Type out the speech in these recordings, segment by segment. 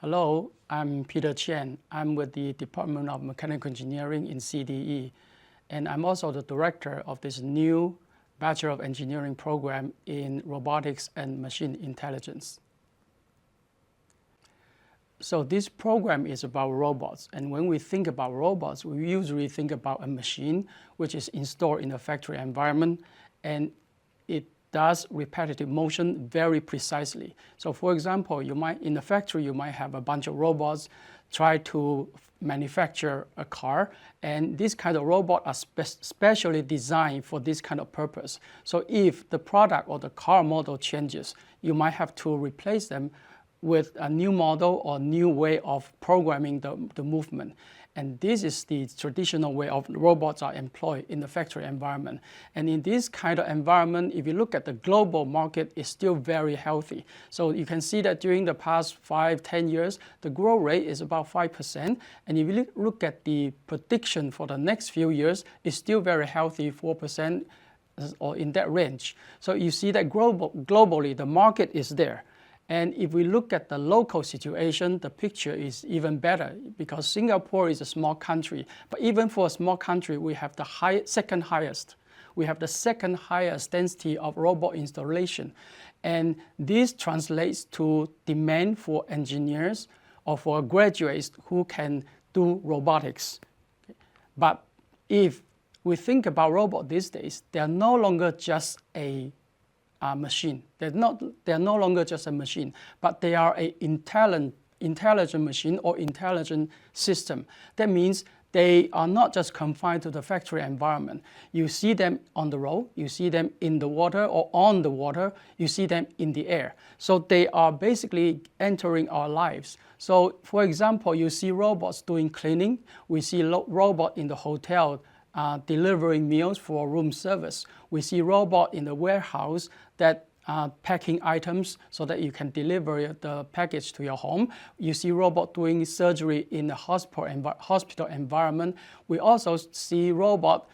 Hello, I'm Peter Chen. I'm with the Department of Mechanical Engineering in CDE, and I'm also the director of this new Bachelor of Engineering program in Robotics and Machine Intelligence. So this program is about robots, and when we think about robots, we usually think about a machine which is installed in a factory environment, and it does repetitive motion very precisely. So for example, in a factory, you might have a bunch of robots try to manufacture a car, and this kind of robot are specially designed for this kind of purpose. So if the product or the car model changes, you might have to replace them with a new model or new way of programming the movement. And this is the traditional way of robots are employed in the factory environment. And in this kind of environment, if you look at the global market, it's still very healthy. So you can see that during the past 5-10 years, the growth rate is about 5%. And if you look at the prediction for the next few years, it's still very healthy, 4% or in that range. So you see that globally, the market is there. And if we look at the local situation, the picture is even better because Singapore is a small country. But even for a small country, we have the second highest. We have the second highest density of robot installation. And this translates to demand for engineers or for graduates who can do robotics. But if we think about robots these days, they are no longer just a machine. They're no longer just a machine, but they are an intelligent machine or intelligent system. That means they are not just confined to the factory environment. You see them on the road, you see them in the water or on the water, you see them in the air. So they are basically entering our lives. So for example, you see robots doing cleaning, we see robots in the hotel delivering meals for room service. We see robots in the warehouse that packing items so that you can deliver the package to your home. You see robots doing surgery in the hospital environment. We also see robots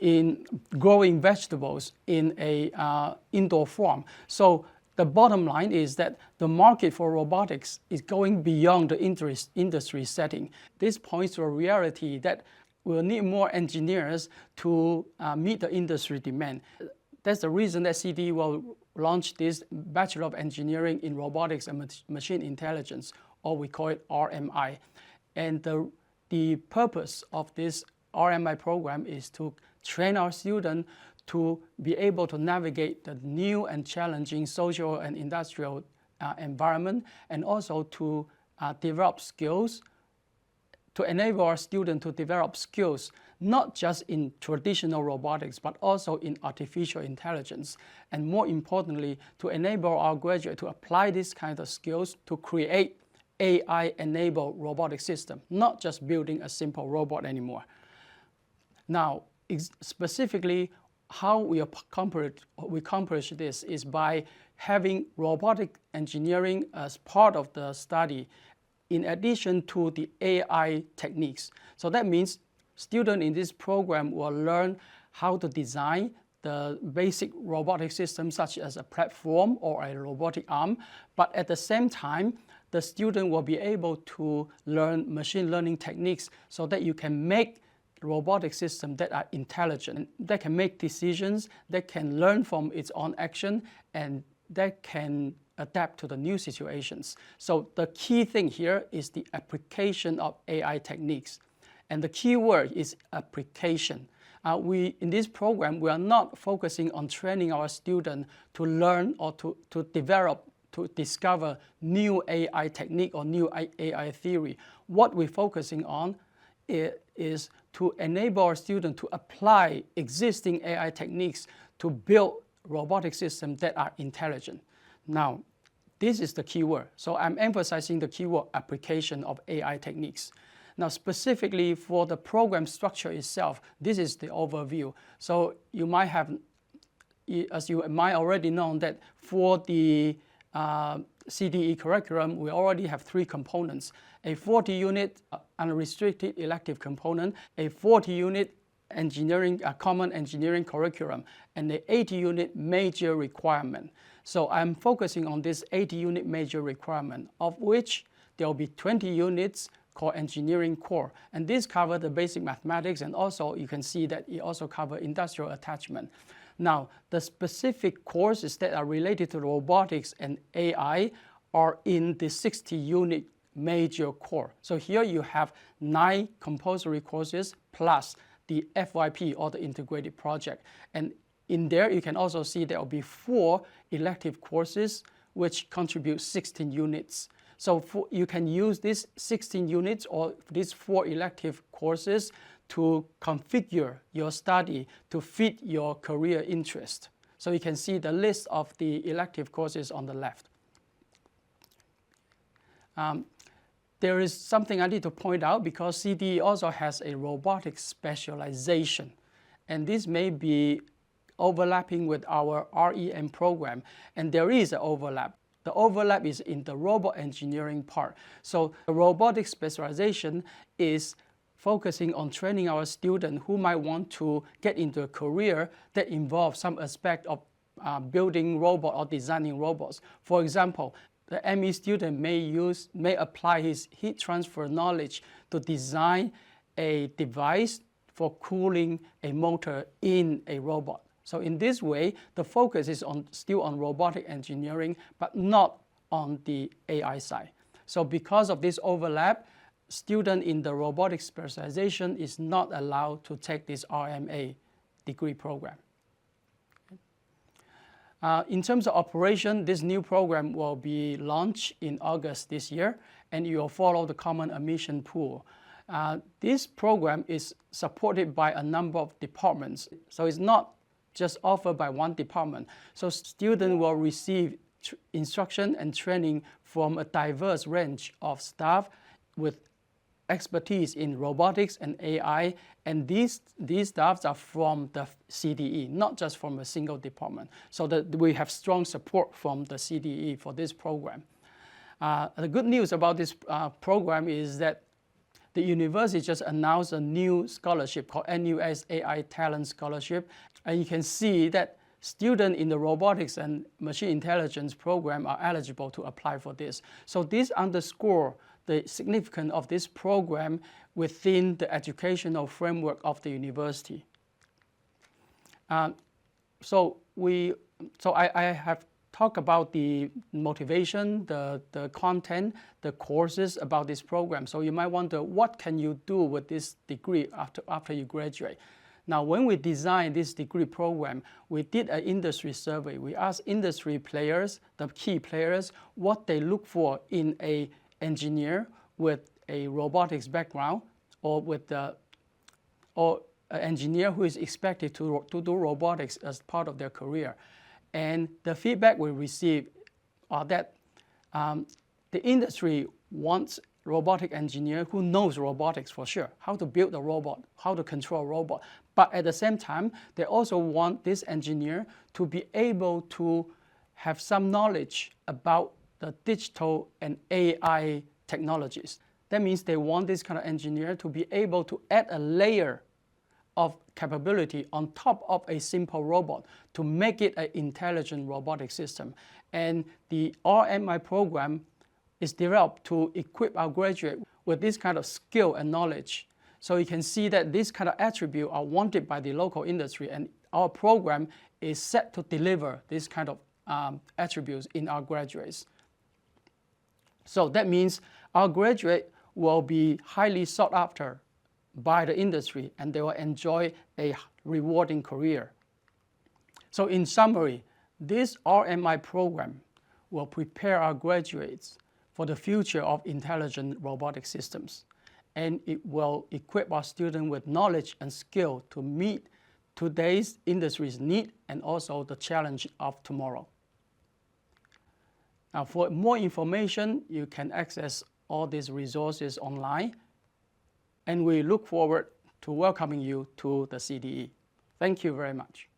in growing vegetables in a indoor farm. So the bottom line is that the market for robotics is going beyond the industry setting. This points to a reality that we'll need more engineers to meet the industry demand. That's the reason that CDE will launch this Bachelor of Engineering in Robotics and Machine Intelligence, or we call it RMI. And the purpose of this RMI program is to train our students to be able to navigate the new and challenging social and industrial environment, and also to develop skills, to enable our students to develop skills, not just in traditional robotics, but also in artificial intelligence. And more importantly, to enable our graduates to apply these kind of skills to create AI-enabled robotic system, not just building a simple robot anymore. Now, specifically, how we accomplish this is by having robotic engineering as part of the study, in addition to the AI techniques. So that means students in this program will learn how to design the basic robotic system, such as a platform or a robotic arm. But at the same time, the student will be able to learn machine learning techniques so that you can make robotic systems that are intelligent, that can make decisions, that can learn from its own action, and that can adapt to the new situations. So the key thing here is the application of AI techniques. And the key word is application. In this program, we are not focusing on training our students to learn or to develop, to discover new AI technique or new AI theory. What we're focusing on is to enable our students to apply existing AI techniques to build robotic systems that are intelligent. Now, this is the key word. So I'm emphasizing the keyword application of AI techniques. Now, specifically for the program structure itself, this is the overview. So you might have, as you might already know, that for the CDE curriculum, we already have 3 components: a 40-unit unrestricted elective component, a 40-unit common engineering curriculum, and the 80-unit major requirement. So I'm focusing on this 80-unit major requirement, of which there will be 20 units called engineering core. And this covers the basic mathematics, and also you can see that it also covers industrial attachment. Now, the specific courses that are related to robotics and AI are in the 60-unit major core. So here you have 9 compulsory courses plus the FYP, or the integrated project. And in there, you can also see there will be 4 elective courses, which contribute 16 units. So you can use these 16 units or these 4 elective courses to configure your study to fit your career interest. So you can see the list of the elective courses on the left. There is something I need to point out, because CDE also has a robotics specialization, and this may be overlapping with our REM program, and there is an overlap. The overlap is in the robot engineering part. So the robotics specialization is focusing on training our students who might want to get into a career that involves some aspect of building robots or designing robots. For example, the ME student may apply his heat transfer knowledge to design a device for cooling a motor in a robot. So in this way, the focus is still on robotic engineering, but not on the AI side. So because of this overlap, student in the robotics specialization is not allowed to take this RMA degree program. In terms of operation, this new program will be launched in August this year, and you will follow the common admission pool. This program is supported by a number of departments, so it's not just offered by one department. So students will receive instruction and training from a diverse range of staff with expertise in robotics and AI, and these staffs are from the CDE, not just from a single department. So that we have strong support from the CDE for this program. The good news about this program is that the university just announced a new scholarship called NUS AI Talent Scholarship, and you can see that students in the robotics and machine intelligence program are eligible to apply for this. So this underscores the significance of this program within the educational framework of the university. So I have talked about the motivation, the content, the courses about this program. So you might wonder, what can you do with this degree after you graduate? Now, when we designed this degree program, we did an industry survey. We asked industry players, the key players, what they look for in an engineer with a robotics background, or an engineer who is expected to do robotics as part of their career. And the feedback we received are that the industry wants robotic engineer who knows robotics for sure, how to build a robot, how to control a robot. But at the same time, they also want this engineer to be able to have some knowledge about the digital and AI technologies. That means they want this kind of engineer to be able to add a layer of capability on top of a simple robot to make it an intelligent robotic system. And the RMI program is developed to equip our graduates with this kind of skill and knowledge. So you can see that this kind of attribute are wanted by the local industry, and our program is set to deliver this kind of attributes in our graduates. So that means our graduate will be highly sought after by the industry, and they will enjoy a rewarding career. So in summary, this RMI program will prepare our graduates for the future of intelligent robotic systems, and it will equip our students with knowledge and skill to meet today's industry's need and also the challenge of tomorrow. Now, for more information, you can access all these resources online, and we look forward to welcoming you to the CDE. Thank you very much.